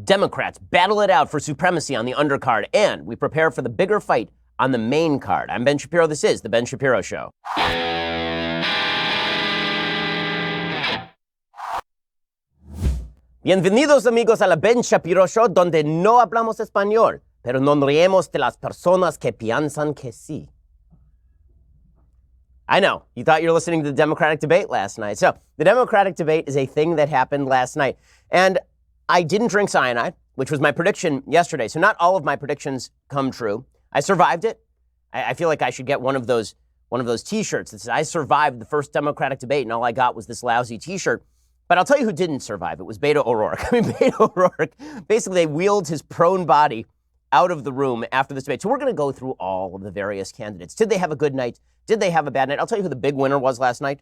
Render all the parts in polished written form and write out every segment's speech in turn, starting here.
Democrats battle it out for supremacy on the undercard, and we prepare for the bigger fight on the main card. I'm Ben Shapiro. This is The Ben Shapiro Show. Bienvenidos amigos a la Ben Shapiro Show, donde no hablamos español, pero no reímos de las personas que piensan que sí. I know, you thought you were listening to the Democratic debate last night. So, the Democratic debate is a thing that happened last night. And I didn't drink cyanide, which was my prediction yesterday. So not all of my predictions come true. I survived it. I feel like I should get one of those T-shirts that says, I survived the first Democratic debate, and all I got was this lousy T-shirt. But I'll tell you who didn't survive. It was Beto O'Rourke. Beto O'Rourke, basically they wheeled his prone body out of the room after this debate. So we're going to go through all of the various candidates. Did they have a good night? Did they have a bad night? I'll tell you who the big winner was last night.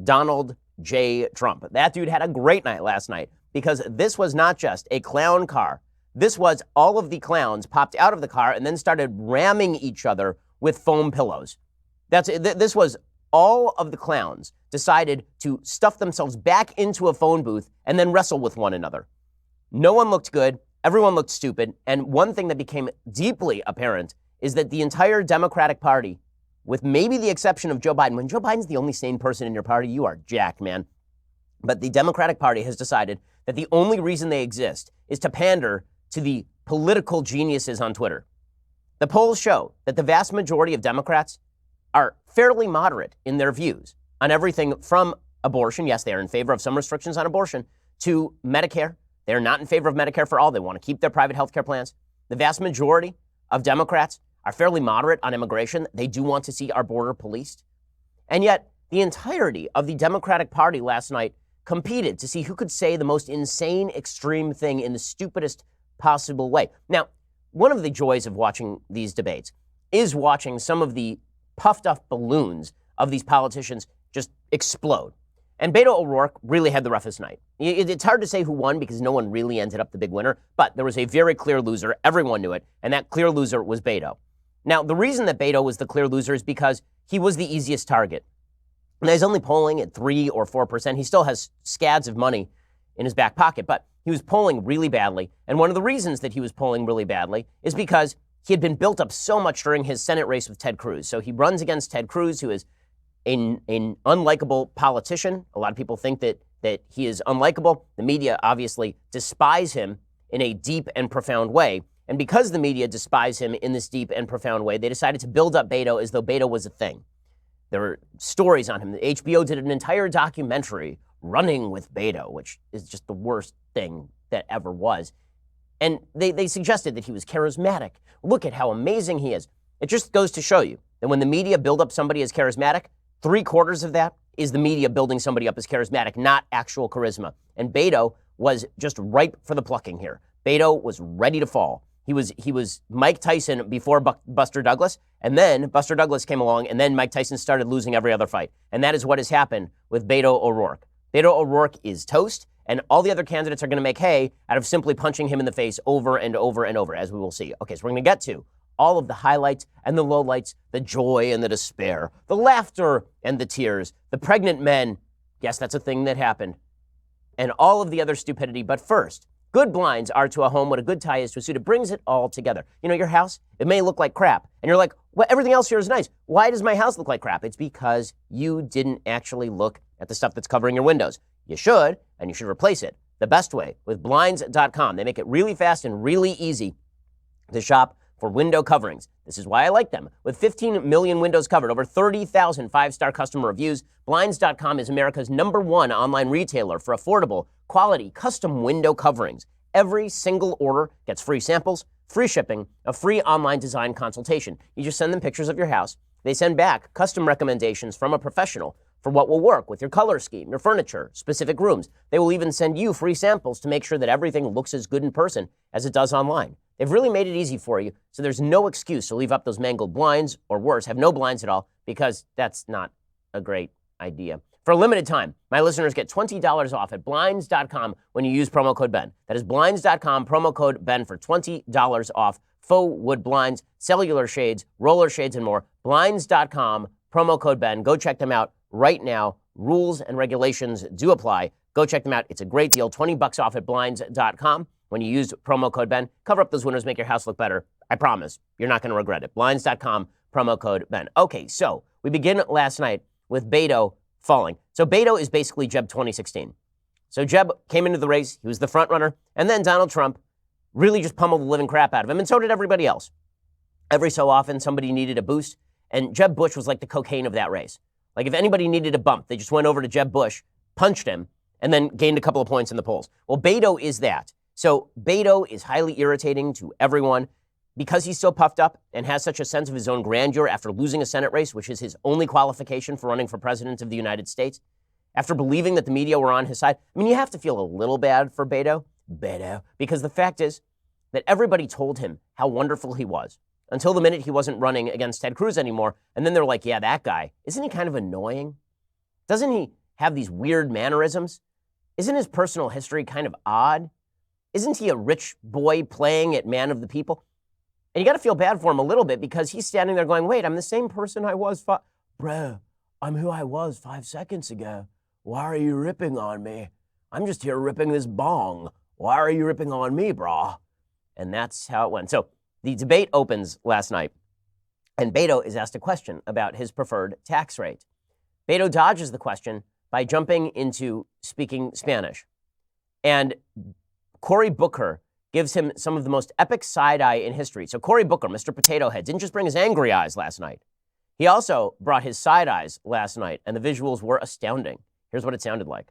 Donald J. Trump. That dude had a great night last night because this was not just a clown car. This was all of the clowns popped out of the car and then started ramming each other with foam pillows. This was all of the clowns decided to stuff themselves back into a phone booth and then wrestle with one another. No one looked good. Everyone looked stupid. And one thing that became deeply apparent is that the entire Democratic Party, with maybe the exception of Joe Biden, when Joe Biden's the only sane person in your party, you are jacked, man. But the Democratic Party has decided that the only reason they exist is to pander to the political geniuses on Twitter. The polls show that the vast majority of Democrats are fairly moderate in their views on everything from abortion. Yes, they are in favor of some restrictions on abortion, to Medicare. They're not in favor of Medicare for all. They want to keep their private health care plans. The vast majority of Democrats are fairly moderate on immigration. They do want to see our border policed. And yet, the entirety of the Democratic Party last night competed to see who could say the most insane, extreme thing in the stupidest possible way. Now, one of the joys of watching these debates is watching some of the puffed up balloons of these politicians just explode. And Beto O'Rourke really had the roughest night. It's hard to say who won because no one really ended up the big winner, but there was a very clear loser. Everyone knew it, and that clear loser was Beto. Now, the reason that Beto was the clear loser is because he was the easiest target. Now, he's only polling at 3 or 4%. He still has scads of money in his back pocket, but he was polling really badly. And one of the reasons that he was polling really badly is because he had been built up so much during his Senate race with Ted Cruz. So he runs against Ted Cruz, who is an unlikable politician. A lot of people think that he is unlikable. The media obviously despise him in a deep and profound way. And because the media despise him in this deep and profound way, they decided to build up Beto as though Beto was a thing. There were stories on him. HBO did an entire documentary, Running with Beto, which is just the worst thing that ever was. And they suggested that he was charismatic. Look at how amazing he is. It just goes to show you that when the media build up somebody as charismatic, 3/4 of that is the media building somebody up as charismatic, not actual charisma. And Beto was just ripe for the plucking here. Beto was ready to fall. He was Mike Tyson before Buster Douglas, and then Buster Douglas came along, and then Mike Tyson started losing every other fight. And that is what has happened with Beto O'Rourke. Beto O'Rourke is toast, and all the other candidates are going to make hay out of simply punching him in the face over and over and over, as we will see. Okay, so we're going to get to all of the highlights and the lowlights, the joy and the despair, the laughter and the tears, the pregnant men. Yes, that's a thing that happened. And all of the other stupidity. But first, good blinds are to a home what a good tie is to a suit. It brings it all together. You know, your house, it may look like crap. And you're like, well, everything else here is nice. Why does my house look like crap? It's because you didn't actually look at the stuff that's covering your windows. You should, and you should replace it the best way with Blinds.com. They make it really fast and really easy to shop for window coverings. This is why I like them. With 15 million windows covered, over 30,000 five-star customer reviews, Blinds.com is America's #1 online retailer for affordable, quality, custom window coverings. Every single order gets free samples, free shipping, a free online design consultation. You just send them pictures of your house. They send back custom recommendations from a professional for what will work with your color scheme, your furniture, specific rooms. They will even send you free samples to make sure that everything looks as good in person as it does online. They've really made it easy for you, so there's no excuse to leave up those mangled blinds, or worse, have no blinds at all, because that's not a great idea. For a limited time, my listeners get $20 off at Blinds.com when you use promo code BEN. That is Blinds.com, promo code BEN for $20 off faux wood blinds, cellular shades, roller shades, and more. Blinds.com, promo code BEN. Go check them out right now. Rules and regulations do apply. Go check them out. It's a great deal. $20 off at Blinds.com. when you use promo code Ben. Cover up those windows, make your house look better. I promise. You're not going to regret it. Blinds.com, promo code Ben. Okay, so we begin last night with Beto falling. So Beto is basically Jeb 2016. So Jeb came into the race. He was the front runner. And then Donald Trump really just pummeled the living crap out of him. And so did everybody else. Every so often, somebody needed a boost. And Jeb Bush was like the cocaine of that race. Like if anybody needed a bump, they just went over to Jeb Bush, punched him, and then gained a couple of points in the polls. Well, Beto is that. So Beto is highly irritating to everyone because he's so puffed up and has such a sense of his own grandeur after losing a Senate race, which is his only qualification for running for president of the United States. After believing that the media were on his side. I mean, you have to feel a little bad for Beto, because the fact is that everybody told him how wonderful he was until the minute he wasn't running against Ted Cruz anymore. And then they're like, yeah, that guy, isn't he kind of annoying? Doesn't he have these weird mannerisms? Isn't his personal history kind of odd? Isn't he a rich boy playing at man of the people? And you got to feel bad for him a little bit because he's standing there going, wait, I'm the same person I was. Bro, I'm who I was 5 seconds ago. Why are you ripping on me? I'm just here ripping this bong. Why are you ripping on me, brah? And that's how it went. So the debate opens last night, and Beto is asked a question about his preferred tax rate. Beto dodges the question by jumping into speaking Spanish. And Cory Booker gives him some of the most epic side-eye in history. So Cory Booker, Mr. Potato Head, didn't just bring his angry eyes last night. He also brought his side eyes last night, and the visuals were astounding. Here's what it sounded like.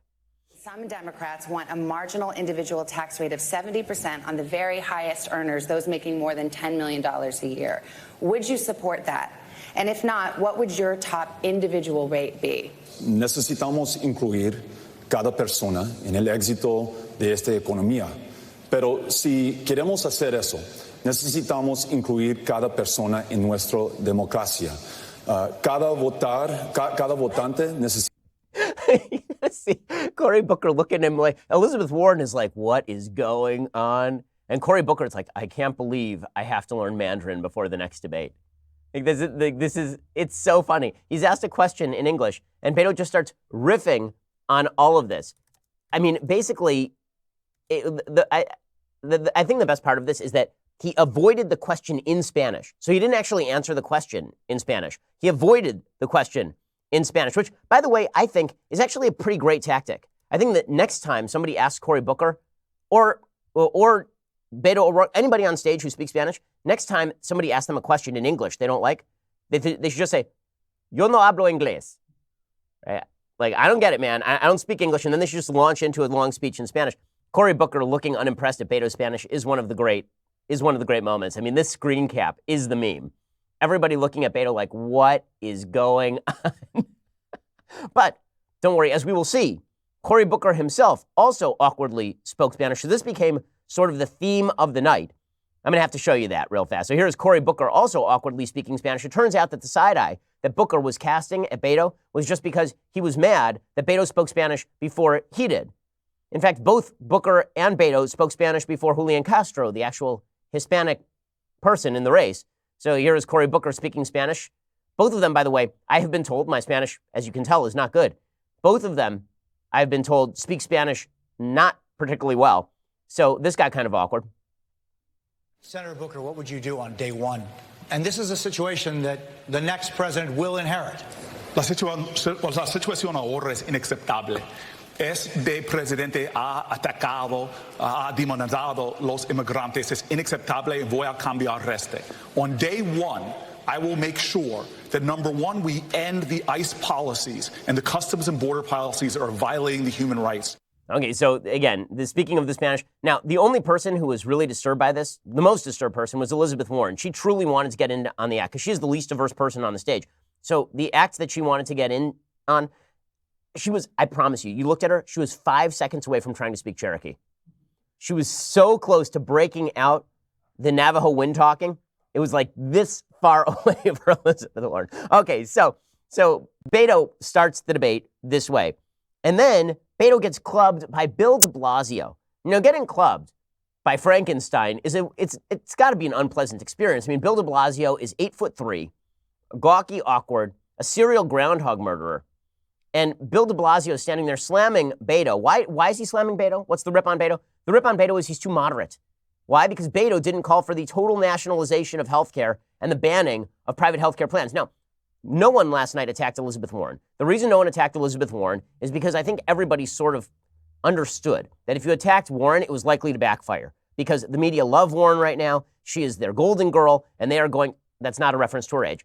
Some Democrats want a marginal individual tax rate of 70% on the very highest earners, those making more than $10 million a year. Would you support that? And if not, what would your top individual rate be? Necesitamos incluir cada persona en el éxito de esta economía. Pero si queremos hacer eso, necesitamos incluir cada persona en nuestra democracia. Cada votante necesita. See Cory Booker looking at him like, Elizabeth Warren is like, what is going on? And Cory Booker is like, I can't believe I have to learn Mandarin before the next debate. It's so funny. He's asked a question in English, and Beto just starts riffing on all of this. I mean, basically, I think the best part of this is that he avoided the question in Spanish. So he didn't actually answer the question in Spanish. He avoided the question in Spanish, which, by the way, I think is actually a pretty great tactic. I think that next time somebody asks Cory Booker or Beto or anybody on stage who speaks Spanish, next time somebody asks them a question in English they don't like, they should just say, yo no hablo inglés. Right? Like, I don't get it, man. I don't speak English. And then they should just launch into a long speech in Spanish. Cory Booker looking unimpressed at Beto's Spanish is one of the great moments. I mean, this screen cap is the meme. Everybody looking at Beto like, what is going on? But don't worry, as we will see, Cory Booker himself also awkwardly spoke Spanish. So this became sort of the theme of the night. I'm going to have to show you that real fast. So here's Cory Booker also awkwardly speaking Spanish. It turns out that the side eye that Booker was casting at Beto was just because he was mad that Beto spoke Spanish before he did. In fact, both Booker and Beto spoke Spanish before Julian Castro, the actual Hispanic person in the race. So here is Cory Booker speaking Spanish. Both of them, by the way, I have been told my Spanish, as you can tell, is not good. Both of them, I've been told, speak Spanish not particularly well. So this got kind of awkward. Senator Booker, what would you do on day one? And this is a situation that the next president will inherit. La situación ahora es inaceptable. Este presidente ha atacado, ha demonizado los inmigrantes. Es inaceptable y voy a cambiar este. On day one, I will make sure that, number one, we end the ICE policies and the customs and border policies that are violating the human rights. Okay, so again, speaking of the Spanish, now the only person who was really disturbed by this, the most disturbed person, was Elizabeth Warren. She truly wanted to get in on the act because she's the least diverse person on the stage. So the act that she wanted to get in on, she was, I promise you looked at her, she was 5 seconds away from trying to speak Cherokee. She was so close to breaking out the Navajo wind talking. It was like this far away for Elizabeth Warren. Okay, so Beto starts the debate this way. And then Beto gets clubbed by Bill de Blasio. You know, getting clubbed by Frankenstein it's got to be an unpleasant experience. I mean, Bill de Blasio is 8'3", gawky, awkward, a serial groundhog murderer. And Bill de Blasio is standing there slamming Beto. Why is he slamming Beto? What's the rip on Beto? The rip on Beto is he's too moderate. Why? Because Beto didn't call for the total nationalization of healthcare and the banning of private healthcare plans. Now, no one last night attacked Elizabeth Warren. The reason no one attacked Elizabeth Warren is because I think everybody sort of understood that if you attacked Warren, it was likely to backfire because the media love Warren right now. She is their golden girl, and they are going, that's not a reference to her age.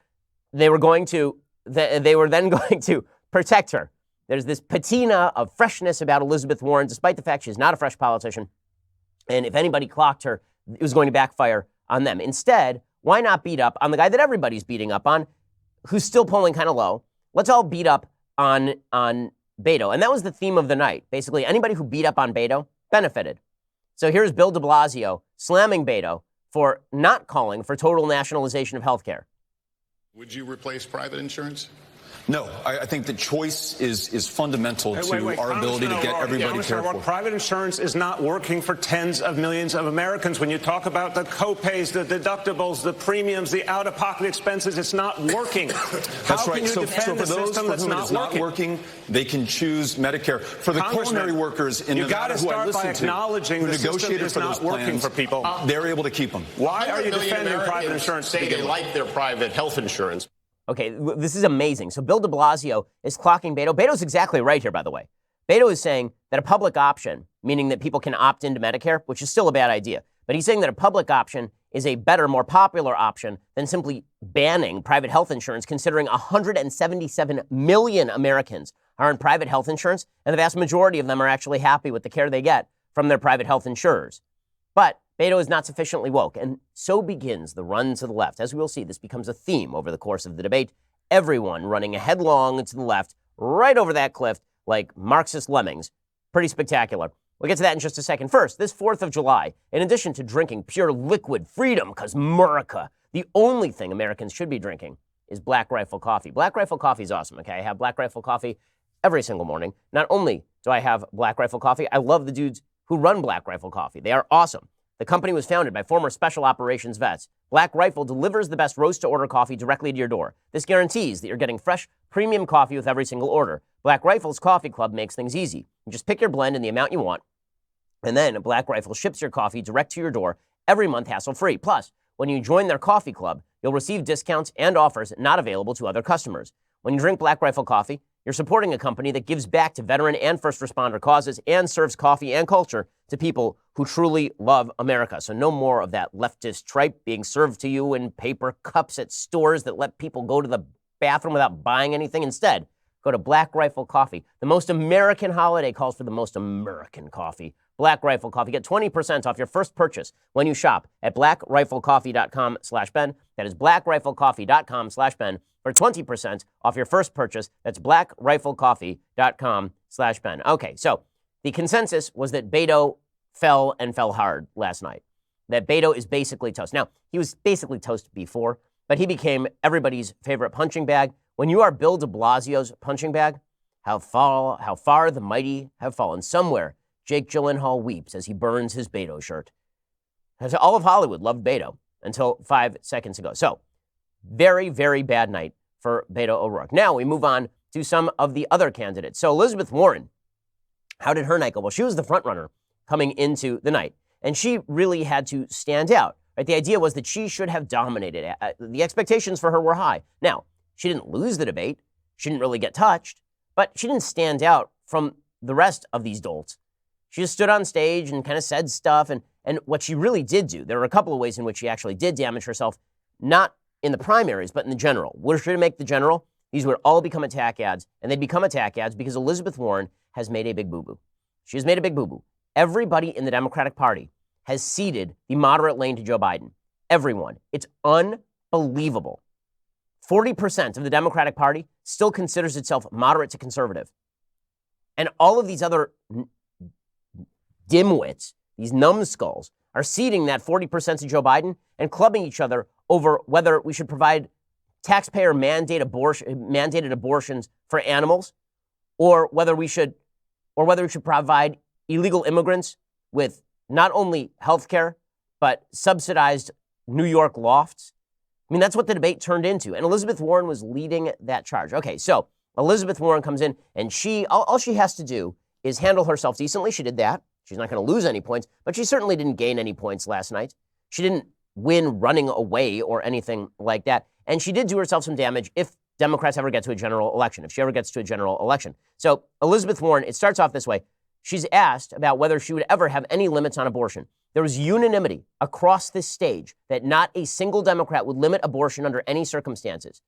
They were then going to protect her. There's this patina of freshness about Elizabeth Warren, despite the fact she's not a fresh politician. And if anybody clocked her, it was going to backfire on them. Instead, why not beat up on the guy that everybody's beating up on, who's still polling kind of low? Let's all beat up on Beto. And that was the theme of the night. Basically, anybody who beat up on Beto benefited. So here's Bill de Blasio slamming Beto for not calling for total nationalization of health care. Would you replace private insurance? No, I think the choice is fundamental to our ability to get everybody cared for. Private insurance is not working for tens of millions of Americans. When you talk about the co-pays, the deductibles, the premiums, the out-of-pocket expenses, it's not working. That's right. So for those for whom it is not working, they can choose Medicare. For the coronary workers in Nevada who I listen to, who negotiated for those plans, for people, they're able to keep them. Why are you defending private insurance? Say they like their private health insurance. Okay, this is amazing. So Bill de Blasio is clocking Beto. Beto's exactly right here, by the way. Beto is saying that a public option, meaning that people can opt into Medicare, which is still a bad idea, but he's saying that a public option is a better, more popular option than simply banning private health insurance, considering 177 million Americans are in private health insurance, and the vast majority of them are actually happy with the care they get from their private health insurers. But Beto is not sufficiently woke, and so begins the run to the left. As we will see, this becomes a theme over the course of the debate. Everyone running headlong to the left, right over that cliff, like Marxist lemmings. Pretty spectacular. We'll get to that in just a second. First, this 4th of July, in addition to drinking pure liquid freedom, because America, the only thing Americans should be drinking is Black Rifle coffee. Black Rifle coffee is awesome, okay? I have Black Rifle coffee every single morning. Not only do I have Black Rifle coffee, I love the dudes who run Black Rifle coffee. They are awesome. The company was founded by former special operations vets. Black Rifle delivers the best roast-to-order coffee directly to your door. This guarantees that you're getting fresh, premium coffee with every single order. Black Rifle's Coffee Club makes things easy. You just pick your blend and the amount you want, and then Black Rifle ships your coffee direct to your door every month hassle-free. Plus, when you join their coffee club, you'll receive discounts and offers not available to other customers. When you drink Black Rifle coffee, you're supporting a company that gives back to veteran and first responder causes and serves coffee and culture to people who truly love America. So no more of that leftist tripe being served to you in paper cups at stores that let people go to the bathroom without buying anything. Instead, go to Black Rifle Coffee. The most American holiday calls for the most American coffee. Black Rifle Coffee. Get 20% off your first purchase when you shop at blackriflecoffee.com/Ben. That is blackriflecoffee.com/Ben for 20% off your first purchase. That's blackriflecoffee.com/Ben. Okay, so the consensus was that Beto fell and fell hard last night. That Beto is basically toast. Now, he was basically toast before, but he became everybody's favorite punching bag. When you are Bill de Blasio's punching bag, how far the mighty have fallen. Somewhere, Jake Gyllenhaal weeps as he burns his Beto shirt. All of Hollywood loved Beto until 5 seconds ago. So, very, very bad night for Beto O'Rourke. Now we move on to some of the other candidates. So Elizabeth Warren, how did her night go? Well, she was the front runner coming into the night, and she really had to stand out. Right? The idea was that she should have dominated. The expectations for her were high. Now, she didn't lose the debate. She didn't really get touched, but she didn't stand out from the rest of these dolts. She just stood on stage and kind of said stuff, and what she really did do, there were a couple of ways in which she actually did damage herself, not in the primaries, but in the general. Were she to make the general, these would all become attack ads, and they'd become attack ads because Elizabeth Warren has made a big boo-boo. She has made a big boo-boo. Everybody in the Democratic Party has ceded the moderate lane to Joe Biden. Everyone. It's unbelievable. 40% of the Democratic Party still considers itself moderate to conservative. And all of these other dimwits, these numbskulls, are ceding that 40% to Joe Biden and clubbing each other over whether we should provide taxpayer mandated abortions for animals, or whether we should provide illegal immigrants with not only health care, but subsidized New York lofts. I mean, that's what the debate turned into. And Elizabeth Warren was leading that charge. Okay, so Elizabeth Warren comes in, and all she has to do is handle herself decently. She did that. She's not going to lose any points, but she certainly didn't gain any points last night. She didn't win running away or anything like that. And she did do herself some damage if Democrats ever get to a general election, if she ever gets to a general election. So Elizabeth Warren, it starts off this way. She's asked about whether she would ever have any limits on abortion. There was unanimity across this stage that not a single Democrat would limit abortion under any circumstances.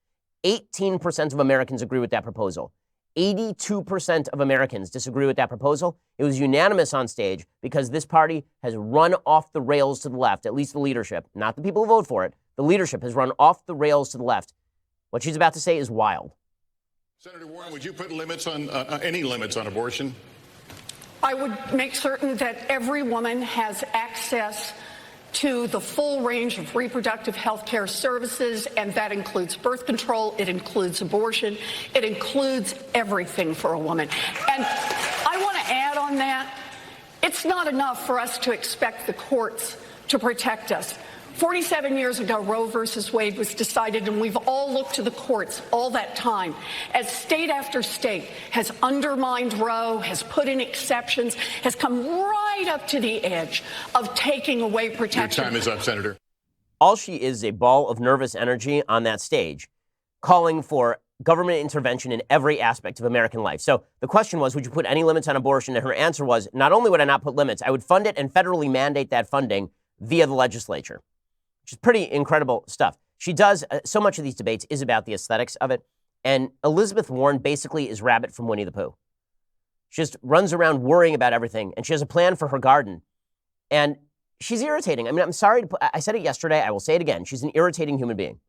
18% of Americans agree with that proposal. 82% of Americans disagree with that proposal. It was unanimous on stage because this party has run off the rails to the left, at least the leadership, not the people who vote for it. The leadership has run off the rails to the left. What she's about to say is wild. Senator Warren, would you put limits on any limits on abortion? I would make certain that every woman has access to the full range of reproductive health care services, and that includes birth control, it includes abortion, it includes everything for a woman. And I want to add on that, it's not enough for us to expect the courts to protect us. 47 years ago, Roe versus Wade was decided, and we've all looked to the courts all that time as state after state has undermined Roe, has put in exceptions, has come right up to the edge of taking away protection. Your time is up, Senator. All she is a ball of nervous energy on that stage, calling for government intervention in every aspect of American life. So the question was, would you put any limits on abortion? And her answer was, not only would I not put limits, I would fund it and federally mandate that funding via the legislature. Which is pretty incredible stuff. She does, so much of these debates is about the aesthetics of it. And Elizabeth Warren basically is Rabbit from Winnie the Pooh. She just runs around worrying about everything. And she has a plan for her garden. And she's irritating. I mean, I'm sorry I said it yesterday. I will say it again. She's an irritating human being.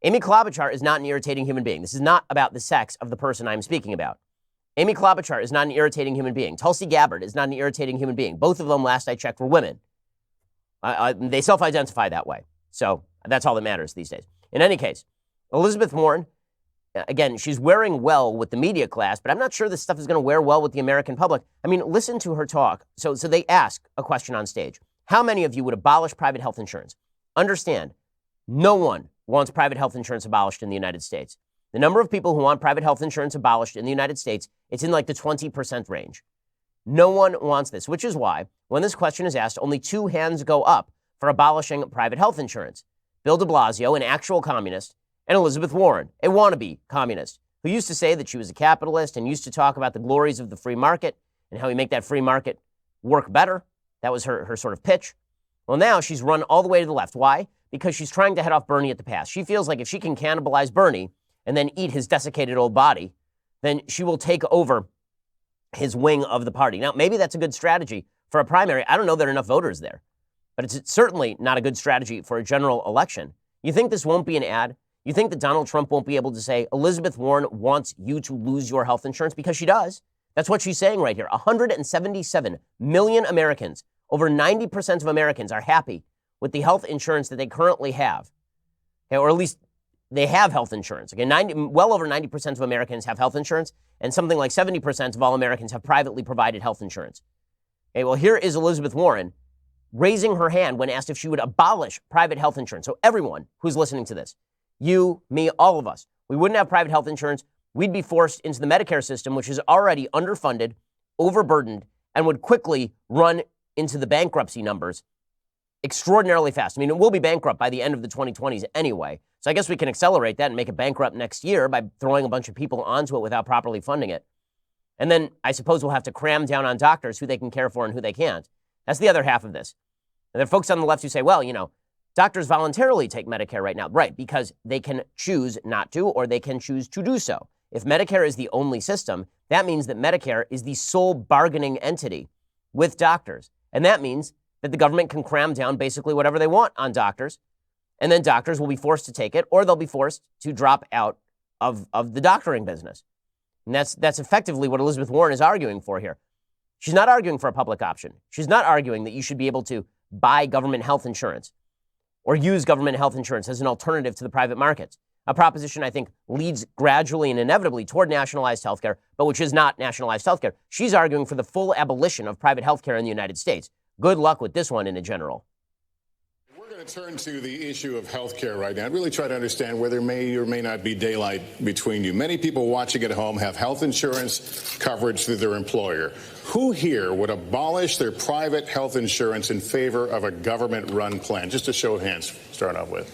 Amy Klobuchar is not an irritating human being. This is not about the sex of the person I'm speaking about. Amy Klobuchar is not an irritating human being. Tulsi Gabbard is not an irritating human being. Both of them, last I checked, were women. They self-identify that way. So that's all that matters these days. In any case, Elizabeth Warren, again, she's wearing well with the media class, but I'm not sure this stuff is going to wear well with the American public. I mean, listen to her talk. So they ask a question on stage. How many of you would abolish private health insurance? Understand, no one wants private health insurance abolished in the United States. The number of people who want private health insurance abolished in the United States, it's in like the 20% range. No one wants this, which is why when this question is asked, only 2 hands go up for abolishing private health insurance. Bill de Blasio, an actual communist, and Elizabeth Warren, a wannabe communist, who used to say that she was a capitalist and used to talk about the glories of the free market and how we make that free market work better. That was her sort of pitch. Well, now she's run all the way to the left. Why? Because she's trying to head off Bernie at the pass. She feels like if she can cannibalize Bernie and then eat his desiccated old body, then she will take over his wing of the party. Now, maybe that's a good strategy for a primary. I don't know there are enough voters there, but it's certainly not a good strategy for a general election. You think this won't be an ad? You think that Donald Trump won't be able to say, Elizabeth Warren wants you to lose your health insurance? Because she does. That's what she's saying right here. 177 million Americans, over 90% of Americans are happy with the health insurance that they currently have. Okay, or at least they have health insurance. Okay, well over 90% of Americans have health insurance, and something like 70% of all Americans have privately provided health insurance. Okay, well, here is Elizabeth Warren raising her hand when asked if she would abolish private health insurance. So everyone who's listening to this, you, me, all of us, we wouldn't have private health insurance. We'd be forced into the Medicare system, which is already underfunded, overburdened, and would quickly run into the bankruptcy numbers extraordinarily fast. I mean, it will be bankrupt by the end of the 2020s anyway. So I guess we can accelerate that and make it bankrupt next year by throwing a bunch of people onto it without properly funding it. And then I suppose we'll have to cram down on doctors who they can care for and who they can't. That's the other half of this. And there are folks on the left who say, well, you know, doctors voluntarily take Medicare right now. Right, because they can choose not to, or they can choose to do so. If Medicare is the only system, that means that Medicare is the sole bargaining entity with doctors. And that means that the government can cram down basically whatever they want on doctors. And then doctors will be forced to take it, or they'll be forced to drop out of the doctoring business. And that's effectively what Elizabeth Warren is arguing for here. She's not arguing for a public option. She's not arguing that you should be able to buy government health insurance or use government health insurance as an alternative to the private markets. A proposition I think leads gradually and inevitably toward nationalized healthcare, but which is not nationalized healthcare. She's arguing for the full abolition of private healthcare in the United States. Good luck with this one in a general. We're going want to turn to the issue of health care right now and really try to understand where there may or may not be daylight between you. Many people watching at home have health insurance coverage through their employer. Who here would abolish their private health insurance in favor of a government-run plan? Just a show of hands, start off with.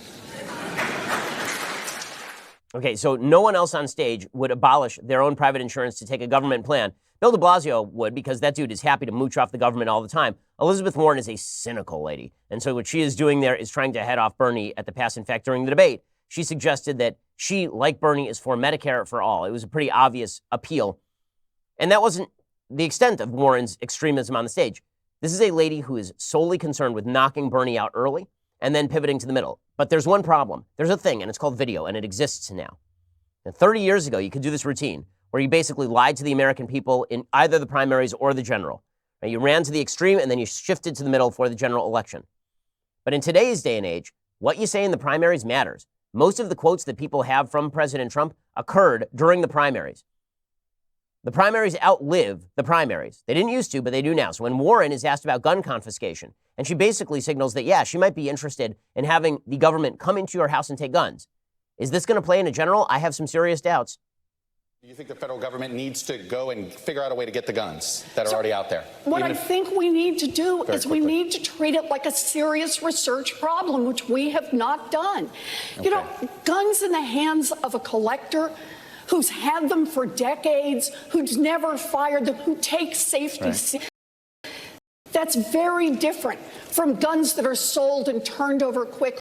Okay, so no one else on stage would abolish their own private insurance to take a government plan. Bill de Blasio would, because that dude is happy to mooch off the government all the time. Elizabeth Warren is a cynical lady. And so what she is doing there is trying to head off Bernie at the pass. In fact, during the debate, she suggested that she, like Bernie, is for Medicare for all. It was a pretty obvious appeal. And that wasn't the extent of Warren's extremism on the stage. This is a lady who is solely concerned with knocking Bernie out early and then pivoting to the middle. But there's one problem. There's a thing, and it's called video, and it exists now. And 30 years ago, you could do this routine where you basically lied to the American people in either the primaries or the general. Now, you ran to the extreme, and then you shifted to the middle for the general election. But in today's day and age, what you say in the primaries matters. Most of the quotes that people have from President Trump occurred during the primaries. The primaries outlive the primaries. They didn't used to, but they do now. So when Warren is asked about gun confiscation, and she basically signals that, yeah, she might be interested in having the government come into your house and take guns. Is this going to play in a general? I have some serious doubts. Do you think the federal government needs to go and figure out a way to get the guns that are already out there? What I think we need to do is we need to treat it like a serious research problem, which we have not done. Okay. You know, guns in the hands of a collector who's had them for decades, who's never fired them, who takes safety. That's very different from guns that are sold and turned over quickly.